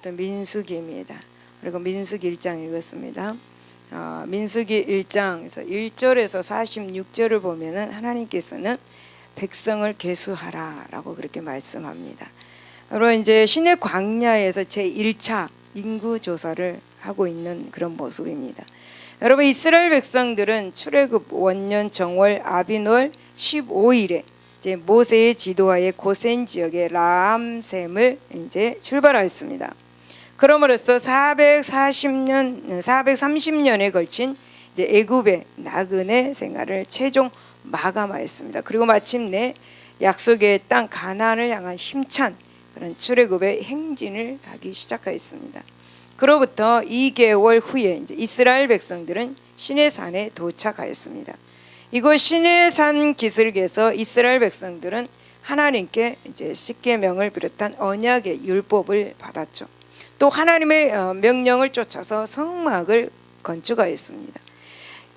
것은 민수기입니다. 그리고 민수기 1장 읽었습니다. 민수기 1장에서 1절에서 46절을 보면은 하나님께서는 백성을 계수하라라고 그렇게 말씀합니다. 여러분 이제 시내 광야에서 제1차 인구 조사를 하고 있는 그런 모습입니다. 여러분 이스라엘 백성들은 출애굽 원년 정월 아비노월 15일에 이제 모세의 지도하에 고센 지역의 라암셈을 이제 출발하였습니다. 그러므로써 430년에 걸친 이제 애굽의 나그네 생활을 최종 마감하였습니다. 그리고 마침내 약속의 땅 가나안을 향한 힘찬 그런 출애굽의 행진을 하기 시작하였습니다. 그로부터 2개월 후에 이제 이스라엘 백성들은 시내산에 도착하였습니다. 이곳 시내산 기슭에서 이스라엘 백성들은 하나님께 이제 십계명을 비롯한 언약의 율법을 받았죠. 또 하나님의 명령을 쫓아서 성막을 건축하였습니다.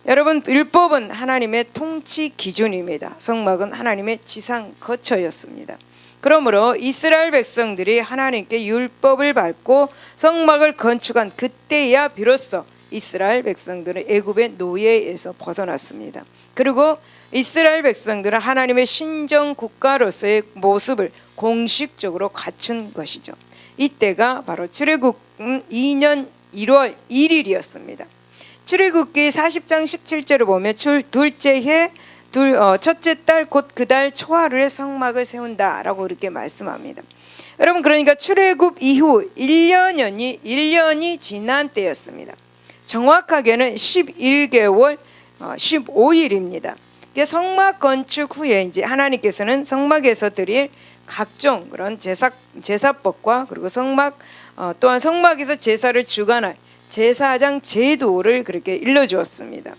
여러분 율법은 하나님의 통치 기준입니다. 성막은 하나님의 지상 거처였습니다. 그러므로 이스라엘 백성들이 하나님께 율법을 밟고 성막을 건축한 그때야 비로소 이스라엘 백성들은 애굽의 노예에서 벗어났습니다. 그리고 이스라엘 백성들은 하나님의 신정 국가로서의 모습을 공식적으로 갖춘 것이죠. 이때가 바로 출애굽 2년 1월 1일이었습니다. 출애굽기 40장 17절을 보면 둘째 해 첫째 달 곧 그 달 초하루에 성막을 세운다라고 이렇게 말씀합니다. 여러분 그러니까 출애굽 이후 1년이 지난 때였습니다. 정확하게는 11개월 15일입니다. 성막 건축 후에 이제 하나님께서는 성막에서 드릴 각종 그런 제사법과 그리고 성막 또한 성막에서 제사를 주관할 제사장 제도를 그렇게 일러주었습니다.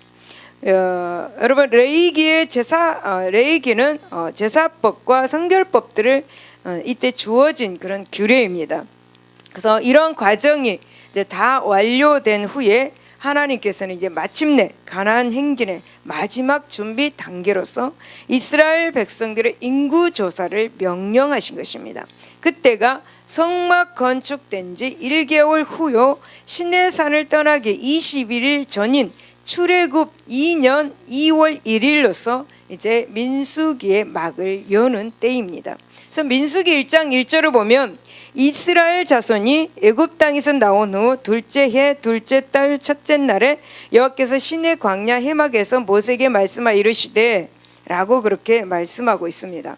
여러분 레위기는 제사법과 성결법들을 이때 주어진 그런 규례입니다. 그래서 이런 과정이 이제 다 완료된 후에 하나님께서는 이제 마침내 가나안 행진의 마지막 준비 단계로서 이스라엘 백성들의 인구 조사를 명령하신 것입니다. 그때가 성막 건축된 지 1개월 후요 시내산을 떠나기 21일 전인 출애굽 2년 2월 1일로서 이제 민수기의 막을 여는 때입니다. 그래서 민수기 1장 1절을 보면 이스라엘 자손이 애굽 땅에서 나온 후 둘째 해 둘째 달 첫째 날에 여호와께서 시내 광야 해막에서 모세에게 말씀하여 이르시되 라고 그렇게 말씀하고 있습니다.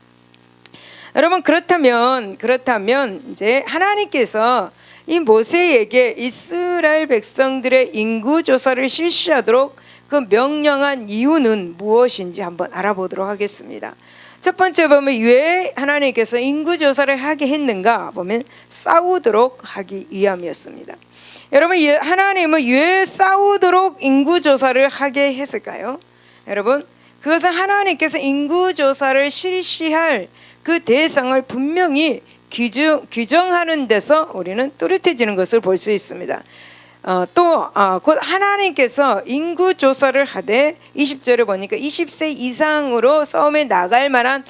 여러분 그렇다면 이제 하나님께서 이 모세에게 이스라엘 백성들의 인구 조사를 실시하도록 그 명령한 이유는 무엇인지 한번 알아보도록 하겠습니다. 첫 번째 보면 왜 하나님께서 인구 조사를 하게 했는가 보면 싸우도록 하기 위함이었습니다. 여러분 하나님은 왜 싸우도록 인구 조사를 하게 했을까요? 여러분 그것은 하나님께서 인구 조사를 실시할 그 대상을 분명히 규정하는 데서 우리는 뚜렷해지는 것을 볼 수 있습니다. 곧 하나님께서 인구 조사를 하되 20절을 보니까 20세 이상으로 싸움에 나갈 만한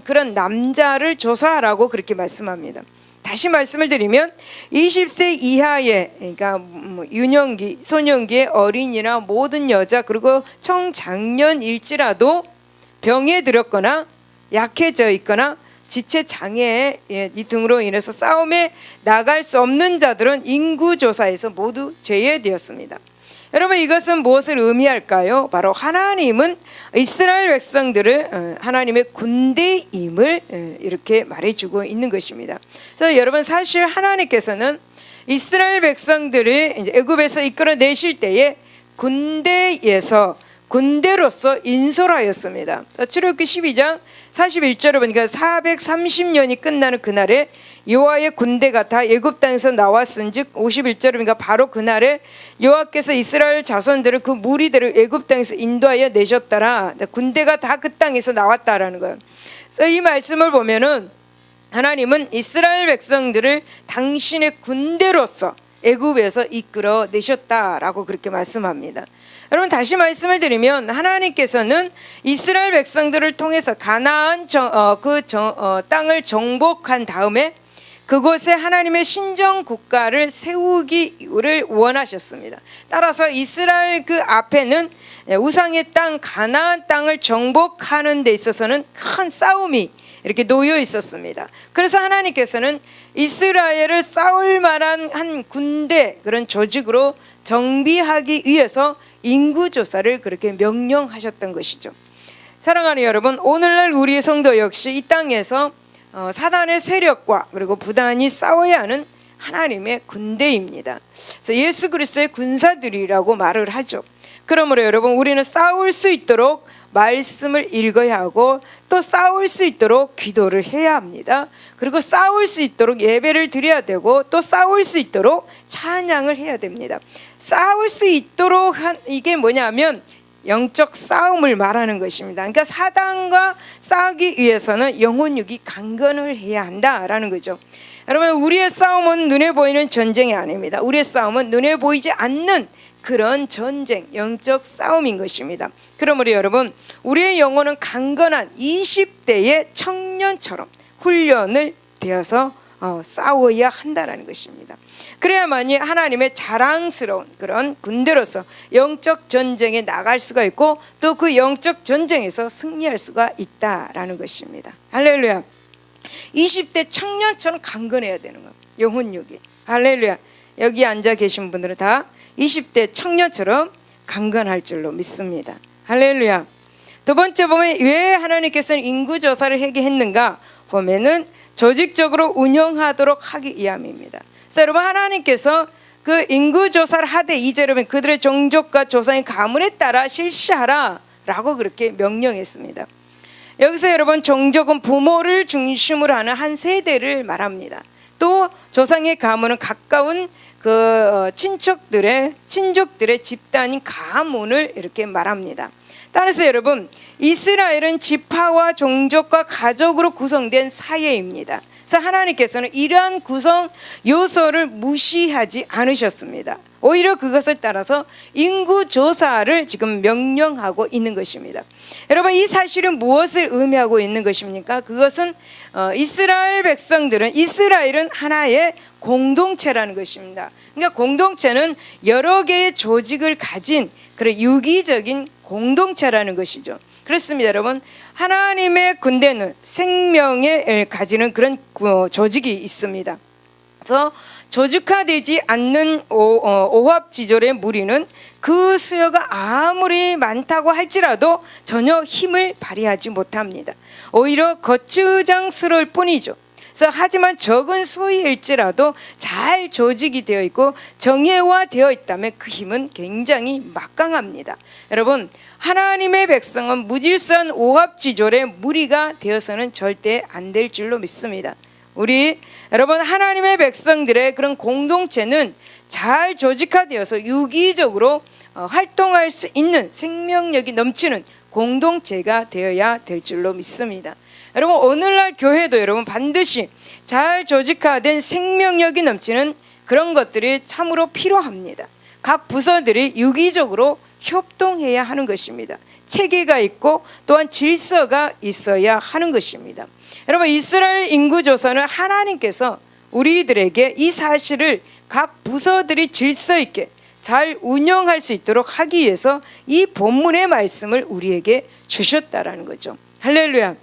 그런 남자를 조사하라고 그렇게 말씀합니다. 다시 말씀을 드리면 20세 이하의 그러니까 유년기, 소년기의 어린이나 모든 여자 그리고 청장년일지라도 병에 들었거나 약해져 있거나 지체 장애 이 등으로 인해서 싸움에 나갈 수 없는 자들은 인구조사에서 모두 제외되었습니다. 여러분 이것은 무엇을 의미할까요? 바로 하나님은 이스라엘 백성들을 하나님의 군대임을 이렇게 말해주고 있는 것입니다. 그래서 여러분 사실 하나님께서는 이스라엘 백성들을 이제 애굽에서 이끌어내실 때에 군대로서 인솔하였습니다. 출애굽기 12장 41절을 보니까 430년이 끝나는 그날에 여호와의 군대가 다 애굽 땅에서 나왔은즉 51절을 보니까 바로 그날에 여호와께서 이스라엘 자손들을 그 무리들을 애굽 땅에서 인도하여 내셨더라. 군대가 다 그 땅에서 나왔다라는 거예요. 그래서 이 말씀을 보면은 하나님은 이스라엘 백성들을 당신의 군대로서 애굽에서 이끌어 내셨다라고 그렇게 말씀합니다. 여러분 다시 말씀을 드리면 하나님께서는 이스라엘 백성들을 통해서 가나안 땅을 정복한 다음에 그곳에 하나님의 신정 국가를 세우기를 원하셨습니다. 따라서 이스라엘 그 앞에는 우상의 땅 가나안 땅을 정복하는 데 있어서는 큰 싸움이 이렇게 놓여 있었습니다. 그래서 하나님께서는 이스라엘을 싸울 만한 한 군대, 그런 조직으로 정비하기 위해서 인구조사를 그렇게 명령하셨던 것이죠. 사랑하는 여러분, 오늘날 우리의 성도 역시 이 땅에서 사단의 세력과 그리고 부단히 싸워야 하는 하나님의 군대입니다. 그래서 예수 그리스도의 군사들이라고 말을 하죠. 그러므로 여러분, 우리는 싸울 수 있도록 말씀을 읽어야 하고, 또 싸울 수 있도록 기도를 해야 합니다. 그리고 싸울 수 있도록 예배를 드려야 되고, 또 싸울 수 있도록 찬양을 해야 됩니다. 싸울 수 있도록 이게 뭐냐면 영적 싸움을 말하는 것입니다. 그러니까 사단과 싸우기 위해서는 영혼육이 강건을 해야 한다라는 거죠. 여러분, 우리의 싸움은 눈에 보이는 전쟁이 아닙니다. 우리의 싸움은 눈에 보이지 않는 그런 전쟁, 영적 싸움인 것입니다. 그러므로 여러분, 우리의 영혼은 강건한 20대의 청년처럼 훈련을 되어서 싸워야 한다는 것입니다. 그래야만이 하나님의 자랑스러운 그런 군대로서 영적 전쟁에 나갈 수가 있고, 또 그 영적 전쟁에서 승리할 수가 있다라는 것입니다. 할렐루야. 20대 청년처럼 강건해야 되는 거예요. 영혼육이. 할렐루야. 여기 앉아 계신 분들은 다 20대 청년처럼 강건할 줄로 믿습니다. 할렐루야. 두 번째 보면 왜 하나님께서는 인구조사를 하게 했는가 보면은 조직적으로 운영하도록 하기 위함입니다. 그래서 여러분, 하나님께서 그 인구조사를 하되 이제 여러분 그들의 종족과 조상의 가문에 따라 실시하라 라고 그렇게 명령했습니다. 여기서 여러분, 종족은 부모를 중심으로 하는 한 세대를 말합니다. 또 조상의 가문은 가까운 그 친족들의 집단인 가문을 이렇게 말합니다. 따라서 여러분, 이스라엘은 지파와 종족과 가족으로 구성된 사회입니다. 그래서 하나님께서는 이러한 구성 요소를 무시하지 않으셨습니다. 오히려 그것을 따라서 인구조사를 지금 명령하고 있는 것입니다. 여러분, 이 사실은 무엇을 의미하고 있는 것입니까? 그것은 이스라엘 백성들은, 이스라엘은 하나의 공동체라는 것입니다. 그러니까 공동체는 여러 개의 조직을 가진 그런 유기적인 공동체라는 것이죠. 그렇습니다. 여러분, 하나님의 군대는 생명을 가지는 그런 조직이 있습니다. 그래서 조직화되지 않는 오합지졸의 무리는 그 수요가 아무리 많다고 할지라도 전혀 힘을 발휘하지 못합니다. 오히려 거추장스러울 뿐이죠. 그래서 하지만 적은 수일지라도 잘 조직이 되어 있고 정예화되어 있다면 그 힘은 굉장히 막강합니다. 여러분, 하나님의 백성은 무질서한 오합지졸의 무리가 되어서는 절대 안 될 줄로 믿습니다. 여러분, 하나님의 백성들의 그런 공동체는 잘 조직화되어서 유기적으로 활동할 수 있는 생명력이 넘치는 공동체가 되어야 될 줄로 믿습니다. 여러분, 오늘날 교회도 여러분 반드시 잘 조직화된 생명력이 넘치는 그런 것들이 참으로 필요합니다. 각 부서들이 유기적으로 협동해야 하는 것입니다. 체계가 있고 또한 질서가 있어야 하는 것입니다. 여러분, 이스라엘 인구조사는 하나님께서 우리들에게 이 사실을 각 부서들이 질서 있게 잘 운영할 수 있도록 하기 위해서 이 본문의 말씀을 우리에게 주셨다라는 거죠. 할렐루야.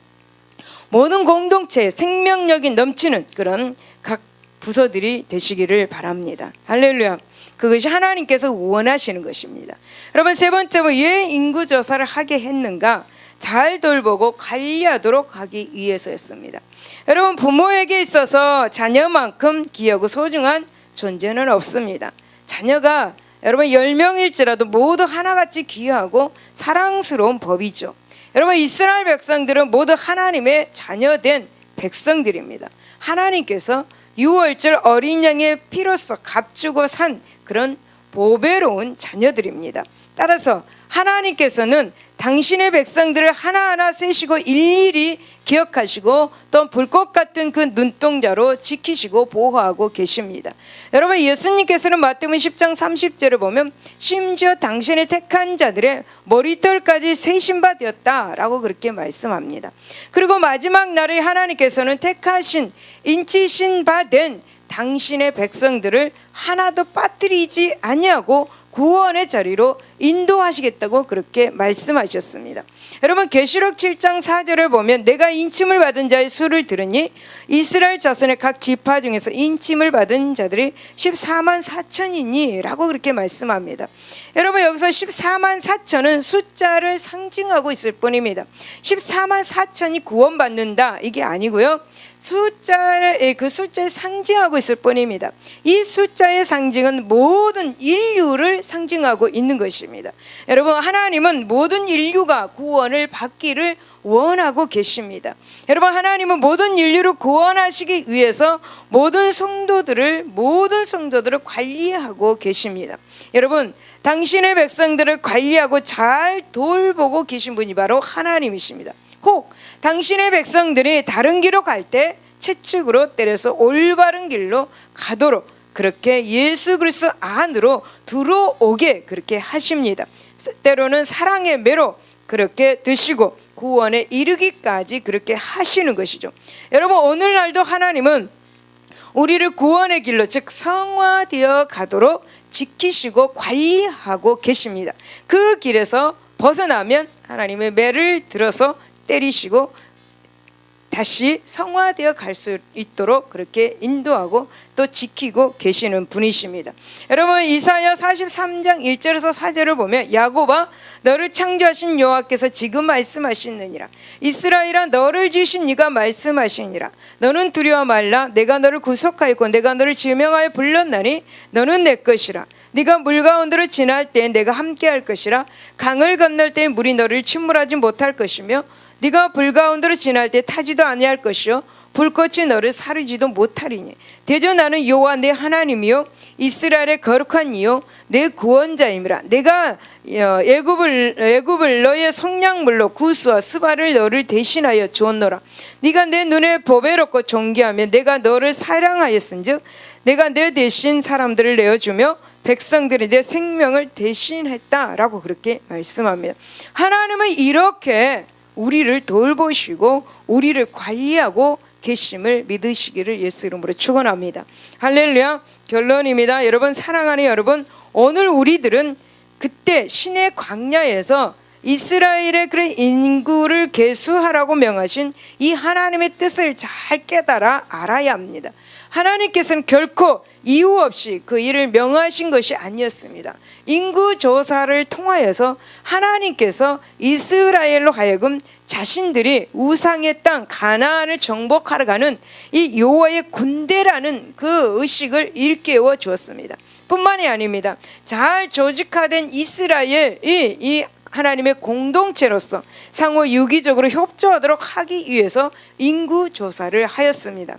모든 공동체에 생명력이 넘치는 그런 각 부서들이 되시기를 바랍니다. 할렐루야. 그것이 하나님께서 원하시는 것입니다. 여러분, 세 번째, 왜 인구조사를 하게 했는가? 잘 돌보고 관리하도록 하기 위해서였습니다. 여러분, 부모에게 있어서 자녀만큼 귀하고 소중한 존재는 없습니다. 자녀가 여러분 10명일지라도 모두 하나같이 귀하고 사랑스러운 법이죠. 여러분, 이스라엘 백성들은 모두 하나님의 자녀된 백성들입니다. 하나님께서 유월절 어린 양의 피로써 값주고 산 그런 보배로운 자녀들입니다. 따라서 하나님께서는 당신의 백성들을 하나하나 세시고 일일이 기억하시고 또 불꽃 같은 그 눈동자로 지키시고 보호하고 계십니다. 여러분, 예수님께서는 마태복음 10장 30절을 보면 심지어 당신의 택한 자들의 머리털까지 세신 바 되었다라고 그렇게 말씀합니다. 그리고 마지막 날에 하나님께서는 택하신 인치신 바 된 당신의 백성들을 하나도 빠뜨리지 아니하고 구원의 자리로 인도하시겠다고 그렇게 말씀하셨습니다. 여러분, 계시록 7장 4절을 보면 내가 인침을 받은 자의 수를 들으니 이스라엘 자손의 각 지파 중에서 인침을 받은 자들이 14만 4천이니 라고 그렇게 말씀합니다. 여러분, 여기서 14만 4천은 숫자를 상징하고 있을 뿐입니다. 14만 4천이 구원받는다 이게 아니고요, 그 숫자에 상징하고 있을 뿐입니다. 이 숫자의 상징은 모든 인류를 상징하고 있는 것입니다. 여러분, 하나님은 모든 인류가 구원을 받기를 원하고 계십니다. 여러분, 하나님은 모든 인류를 구원하시기 위해서 모든 성도들을 관리하고 계십니다. 여러분, 당신의 백성들을 관리하고 잘 돌보고 계신 분이 바로 하나님이십니다. 혹 당신의 백성들이 다른 길로 갈 때 채찍으로 때려서 올바른 길로 가도록 그렇게 예수 그리스도 안으로 들어오게 그렇게 하십니다. 때로는 사랑의 매로 그렇게 드시고 구원에 이르기까지 그렇게 하시는 것이죠. 여러분, 오늘날도 하나님은 우리를 구원의 길로, 즉 성화되어 가도록 지키시고 관리하고 계십니다. 그 길에서 벗어나면 하나님의 매를 들어서 때리시고 다시 성화되어 갈 수 있도록 그렇게 인도하고 또 지키고 계시는 분이십니다. 여러분, 이사야 43장 1절에서 4절을 보면 야곱아, 너를 창조하신 여호와께서 지금 말씀하시느니라. 이스라엘아, 너를 지으신 이가 말씀하시니라. 너는 두려워 말라. 내가 너를 구속하였고 내가 너를 지명하여 불렀나니 너는 내 것이라. 네가 물 가운데로 지날 때 내가 함께할 것이라. 강을 건널 때 물이 너를 침몰하지 못할 것이며 네가 불 가운데로 지날 때 타지도 아니할 것이요 불꽃이 너를 사르지도 못하리니 대저 나는 여호와 내 하나님이요 이스라엘의 거룩한 이요 내 구원자임이라. 내가 애굽을 너의 성량물로 구스와 스바를 너를 대신하여 주었노라. 네가 내 눈에 보배롭고 존귀하며 내가 너를 사랑하였은즉 내가 내 대신 사람들을 내어주며 백성들이 내 생명을 대신했다라고 그렇게 말씀합니다. 하나님은 이렇게 우리를 돌보시고 우리를 관리하고 계심을 믿으시기를 예수 이름으로 축원합니다. 할렐루야. 결론입니다. 여러분, 사랑하는 여러분, 오늘 우리들은 그때 신의 광야에서 이스라엘의 그런 인구를 계수하라고 명하신 이 하나님의 뜻을 잘 깨달아 알아야 합니다. 하나님께서는 결코 이유 없이 그 일을 명하신 것이 아니었습니다. 인구조사를 통하여서 하나님께서 이스라엘로 하여금 자신들이 우상의 땅 가나안을 정복하러 가는 이 여호와의 군대라는 그 의식을 일깨워 주었습니다. 뿐만이 아닙니다. 잘 조직화된 이스라엘이 이 하나님의 공동체로서 상호 유기적으로 협조하도록 하기 위해서 인구조사를 하였습니다.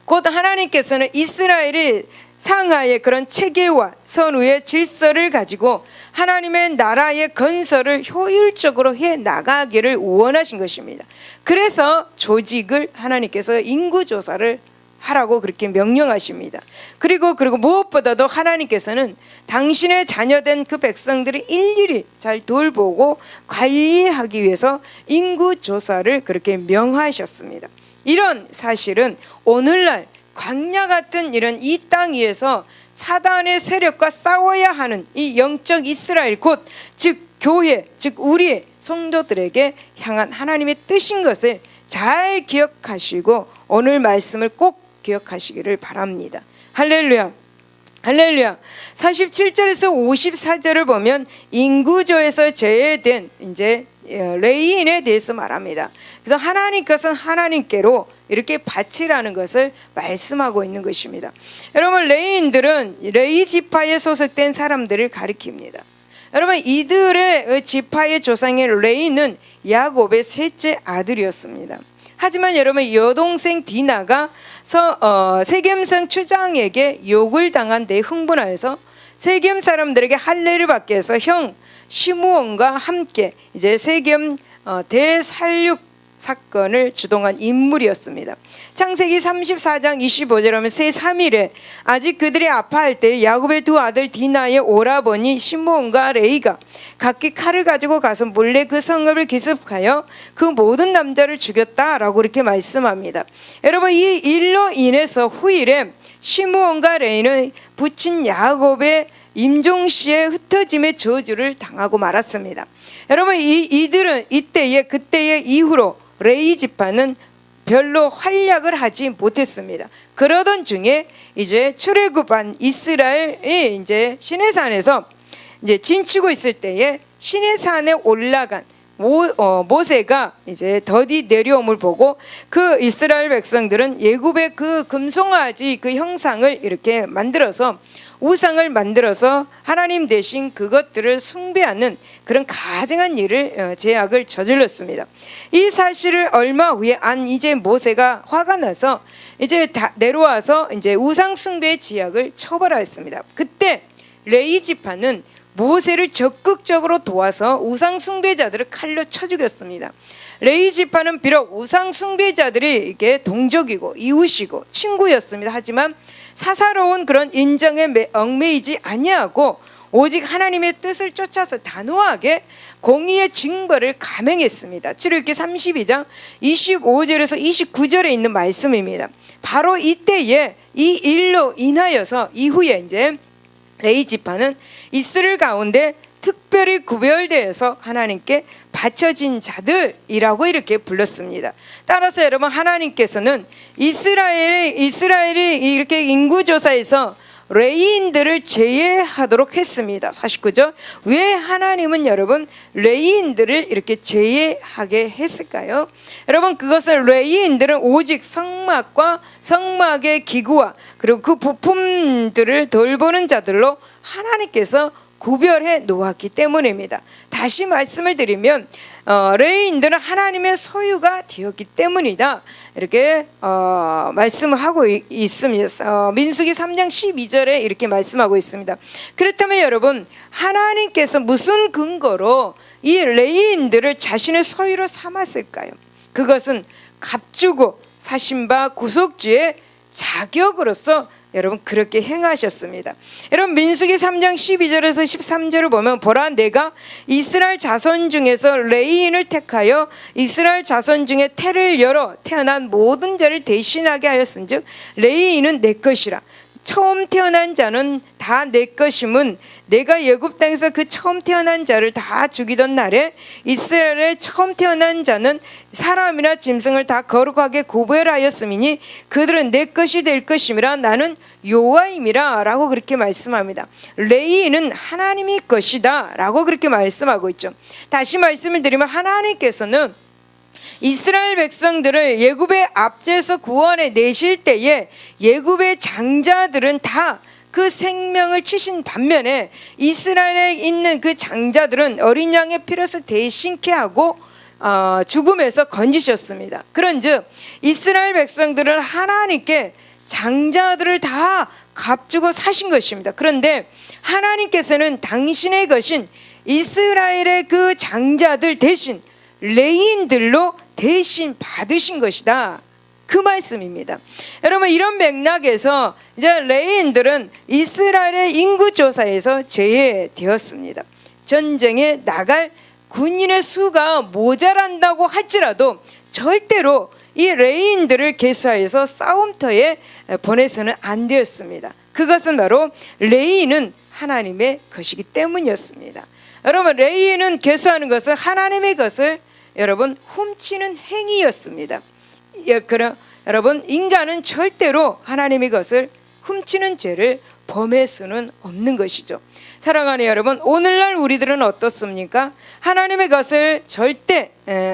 곧 하나님께서는 이스라엘이 상하의 그런 체계와 선후의 질서를 가지고 하나님의 나라의 건설을 효율적으로 해 나가기를 원하신 것입니다. 그래서 조직을 하나님께서 인구조사를 하라고 그렇게 명령하십니다. 그리고 무엇보다도 하나님께서는 당신의 자녀된 그 백성들을 일일이 잘 돌보고 관리하기 위해서 인구조사를 그렇게 명하셨습니다. 이런 사실은 오늘날 광야 같은 이런 이 땅 위에서 사단의 세력과 싸워야 하는 이 영적 이스라엘 곧 즉 교회 즉 우리 성도들에게 향한 하나님의 뜻인 것을 잘 기억하시고 오늘 말씀을 꼭 기억하시기를 바랍니다. 할렐루야. 할렐루야. 47절에서 54절을 보면 인구조에서 제외된 이제 레위인에 대해서 말합니다. 그래서 하나님께서는 하나님께로 이렇게 바치라는 것을 말씀하고 있는 것입니다. 여러분, 레위인들은 레위 지파에 소속된 사람들을 가리킵니다. 여러분, 이들의 지파의 조상인 레위는 야곱의 셋째 아들이었습니다. 하지만 여러분, 여동생 디나가 세겜성 추장에게 욕을 당한 데 흥분하여서 세겜 사람들에게 할례를 받게 해서 형 시므온과 함께 이제 세겜 대살육 사건을 주동한 인물이었습니다. 창세기 34장 25절에 하면 새3일에 아직 그들이 아파할 때 야곱의 두 아들 디나의 오라버니 시므온과 레이가 각기 칼을 가지고 가서 몰래 그 성읍을 기습하여 그 모든 남자를 죽였다라고 이렇게 말씀합니다. 여러분, 이 일로 인해서 후일에 시므온과 레이는 부친 야곱의 임종시에 흩어짐의 저주를 당하고 말았습니다. 여러분, 이들은 그때의 이후로 레이 지파는 별로 활약을 하지 못했습니다. 그러던 중에 이제 출애굽한 이스라엘이 이제 시내산에서 이제 진치고 있을 때에 시내산에 올라간 모세가 이제 더디 내려옴을 보고 그 이스라엘 백성들은 예굽의 그 금송아지 그 형상을 이렇게 만들어서 우상을 만들어서 하나님 대신 그것들을 숭배하는 그런 가증한 일을 죄악을 저질렀습니다. 이 사실을 얼마 후에 이제 모세가 화가 나서 이제 다 내려와서 이제 우상 숭배의 죄악을 처벌하였습니다. 그때 레위 지파는 모세를 적극적으로 도와서 우상 숭배자들을 칼로 쳐 죽였습니다. 레위 지파는 비록 우상 숭배자들이 이게 동족이고 이웃이고 친구였습니다. 하지만 사사로운 그런 인정에 얽매이지 아니하고 오직 하나님의 뜻을 쫓아서 단호하게 공의의 징벌을 감행했습니다. 출애굽기 32장 25절에서 29절에 있는 말씀입니다. 바로 이때에 이 일로 인하여서 이후에 이제 레위 지파는 이스라엘 가운데 특별히 구별되어서 하나님께 바쳐진 자들이라고 이렇게 불렀습니다. 따라서 여러분, 하나님께서는 이스라엘이 이렇게 인구조사에서 레위인들을 제외하도록 했습니다. 49절. 왜 하나님은 여러분 레위인들을 이렇게 제외하게 했을까요? 여러분, 그것을 레위인들은 오직 성막과 성막의 기구와 그리고 그 부품들을 돌보는 자들로 하나님께서 구별해 놓았기 때문입니다. 다시 말씀을 드리면 레위인들은 하나님의 소유가 되었기 때문이다, 이렇게 말씀하고 있습니다. 민수기 3장 12절에 이렇게 말씀하고 있습니다. 그렇다면 여러분, 하나님께서 무슨 근거로 이 레위인들을 자신의 소유로 삼았을까요? 그것은 값주고 사신 바 구속주의 자격으로서 여러분 그렇게 행하셨습니다. 여러분, 민수기 3장 12절에서 13절을 보면 보라, 내가 이스라엘 자손 중에서 레위인을 택하여 이스라엘 자손 중에 태를 열어 태어난 모든 자를 대신하게 하였은즉 레위인은 내 것이라. 처음 태어난 자는 다 내 것임은 내가 애굽 땅에서 그 처음 태어난 자를 다 죽이던 날에 이스라엘의 처음 태어난 자는 사람이나 짐승을 다 거룩하게 구별하였음이니 그들은 내 것이 될 것임이라. 나는 여호와임이라 라고 그렇게 말씀합니다. 레위인은 하나님의 것이다 라고 그렇게 말씀하고 있죠. 다시 말씀을 드리면 하나님께서는 이스라엘 백성들을 예굽의 압제에서 구원해 내실 때에 예굽의 장자들은 다 그 생명을 치신 반면에 이스라엘에 있는 그 장자들은 어린 양의 피로서 대신케 하고 죽음에서 건지셨습니다. 그런즉 이스라엘 백성들은 하나님께 장자들을 다 값주고 사신 것입니다. 그런데 하나님께서는 당신의 것인 이스라엘의 그 장자들 대신 레위인들로 대신 받으신 것이다, 그 말씀입니다. 여러분, 이런 맥락에서 이제 레위인들은 이스라엘의 인구조사에서 제외되었습니다. 전쟁에 나갈 군인의 수가 모자란다고 할지라도 절대로 이 레위인들을 계수하여서 싸움터에 보내서는 안 되었습니다. 그것은 바로 레위인은 하나님의 것이기 때문이었습니다. 여러분, 레위인은 계수하는 것은 하나님의 것을 여러분 훔치는 행위였습니다. 여러분, 인간은 절대로 하나님의 것을 훔치는 죄를 범할 수는 없는 것이죠. 사랑하는 여러분, 오늘날 우리들은 어떻습니까? 하나님의 것을 절대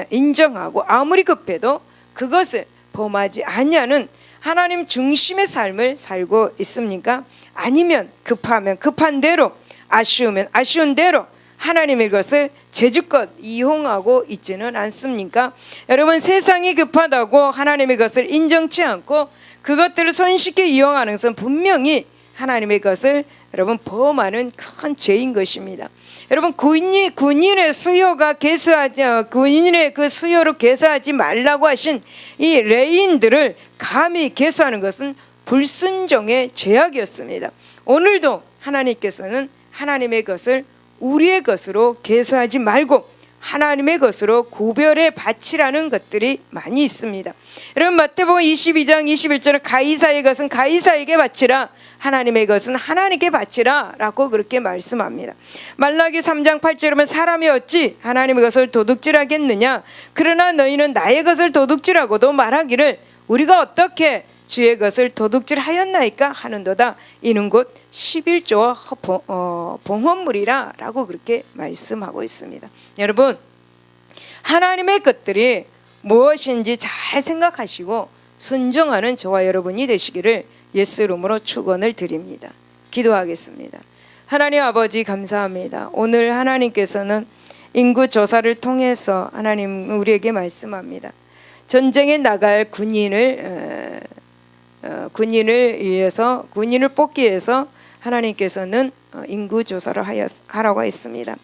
인정하고 아무리 급해도 그것을 범하지 아니하는 하나님 중심의 삶을 살고 있습니까? 아니면 급하면 급한 대로, 아쉬우면 아쉬운 대로 하나님의 것을 제주껏 이용하고 있지는 않습니까? 여러분, 세상이 급하다고 하나님의 것을 인정치 않고 그것들을 손쉽게 이용하는 것은 분명히 하나님의 것을 여러분 범하는 큰 죄인 것입니다. 여러분 군인의 수요가 개수하지 군인의 그 수요를 개수하지 말라고 하신 이 레인들을 감히 개수하는 것은 불순종의 죄악이었습니다. 오늘도 하나님께서는 하나님의 것을 우리의 것으로 개수하지 말고 하나님의 것으로 구별해 바치라는 것들이 많이 있습니다. 여러분 마태복음 22장 21절에 가이사의 것은 가이사에게 바치라, 하나님의 것은 하나님께 바치라 라고 그렇게 말씀합니다. 말라기 3장 8절에 보면 사람이 어찌 하나님의 것을 도둑질하겠느냐, 그러나 너희는 나의 것을 도둑질하고도 말하기를 우리가 어떻게 주의 것을 도둑질하였나이까 하는도다. 이는 곧 11조와 봉헌물이라 라고 그렇게 말씀하고 있습니다. 여러분 하나님의 것들이 무엇인지 잘 생각하시고 순종하는 저와 여러분이 되시기를 예수 이름으로 축원을 드립니다. 기도하겠습니다. 하나님 아버지 감사합니다. 오늘 하나님께서는 인구 조사를 통해서 하나님 우리에게 말씀합니다. 전쟁에 나갈 군인을 위해서 군인을 뽑기 위해서 하나님께서는 인구 조사를 하라고 했습니다.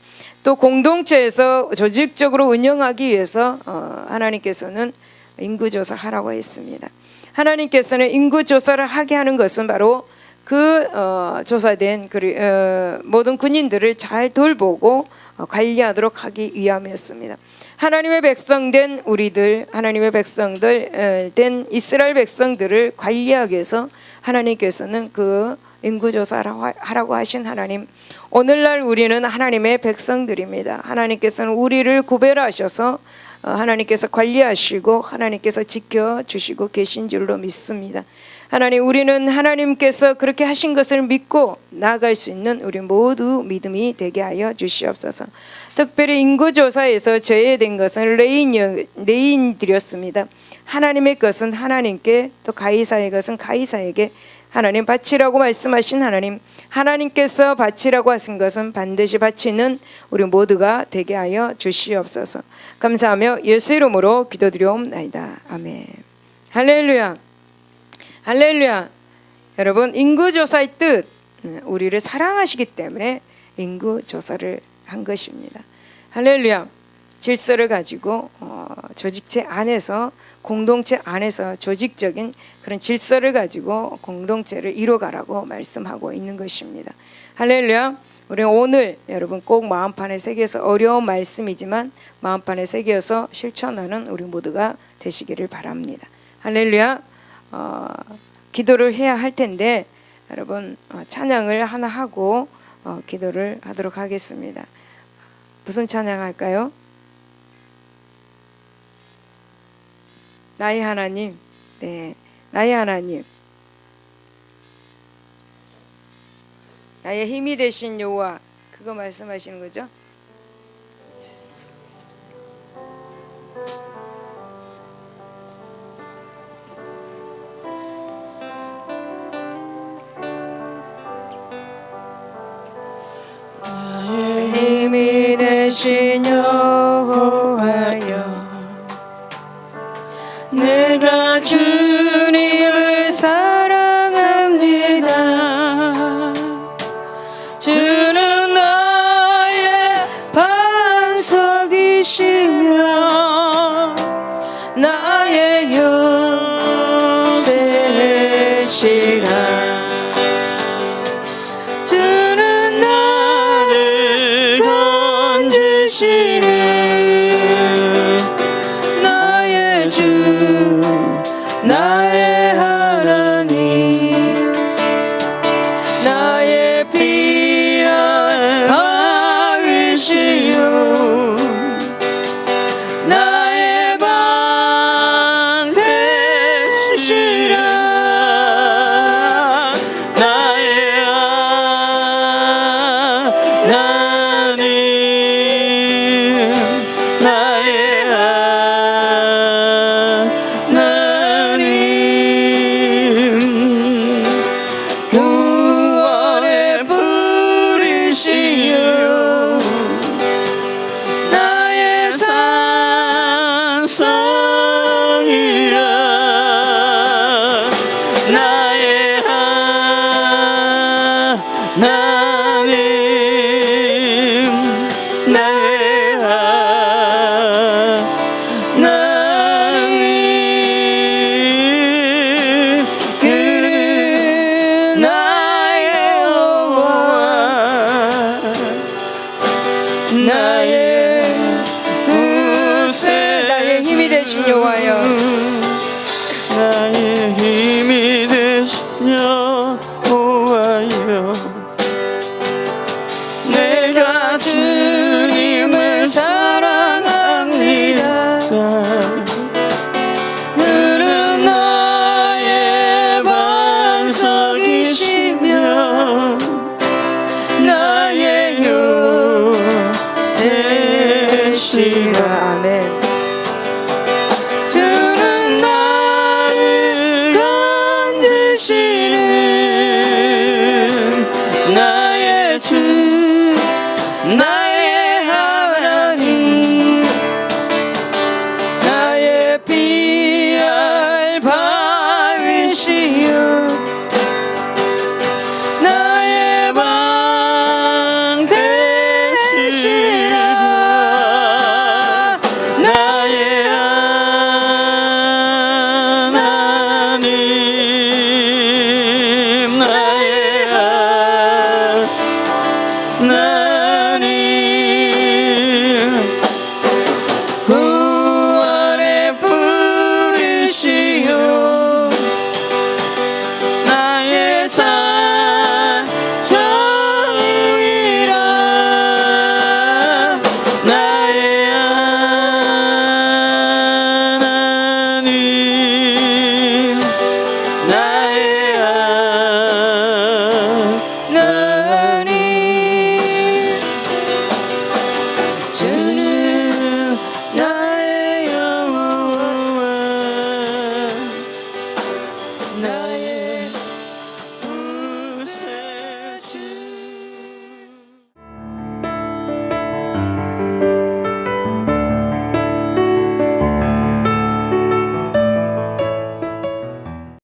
또 공동체에서 조직적으로 운영하기 위해서 하나님께서는 인구 조사하라고 했습니다. 하나님께서는 인구 조사를 하게 하는 것은 바로 그 조사된 모든 군인들을 잘 돌보고 관리하도록 하기 위함이었습니다. 하나님의 백성된 우리들, 하나님의 백성들 된 이스라엘 백성들을 관리하기 위해서 하나님께서는 그 인구조사를 하라고 하신 하나님, 오늘날 우리는 하나님의 백성들입니다. 하나님께서는 우리를 구별하셔서 하나님께서 관리하시고 하나님께서 지켜주시고 계신 줄로 믿습니다. 하나님, 우리는 하나님께서 그렇게 하신 것을 믿고 나아갈 수 있는 우리 모두 믿음이 되게 하여 주시옵소서. 특별히 인구조사에서 제외된 것은 레인들이었습니다. 하나님의 것은 하나님께, 또 가이사의 것은 가이사에게 하나님 바치라고 말씀하신 하나님, 하나님께서 바치라고 하신 것은 반드시 바치는 우리 모두가 되게 하여 주시옵소서. 감사하며 예수 이름으로 기도드리옵나이다. 아멘. 할렐루야. 할렐루야. 여러분, 인구조사의 뜻, 우리를 사랑하시기 때문에 인구조사를 한 것입니다. 할렐루야. 질서를 가지고 조직체 안에서, 공동체 안에서 조직적인 그런 질서를 가지고 공동체를 이뤄가라고 말씀하고 있는 것입니다. 할렐루야. 우리 오늘 여러분 꼭 마음판에 새겨서, 어려운 말씀이지만 마음판에 새겨서 실천하는 우리 모두가 되시기를 바랍니다. 할렐루야. 기도를 해야 할 텐데 여러분 찬양을 하나 하고 기도를 하도록 하겠습니다. 무슨 찬양 할까요? 나의 하나님. 네, 나의 하나님, 나의 힘이 되신 여호와, 그거 말씀하시는 거죠? 나의 힘이 되신 여호와여, 내가 주님을 사랑합니다. 주는 나의 반석이시며 나의 요새시라. 주는 나를 건지시는 나의 주, 나의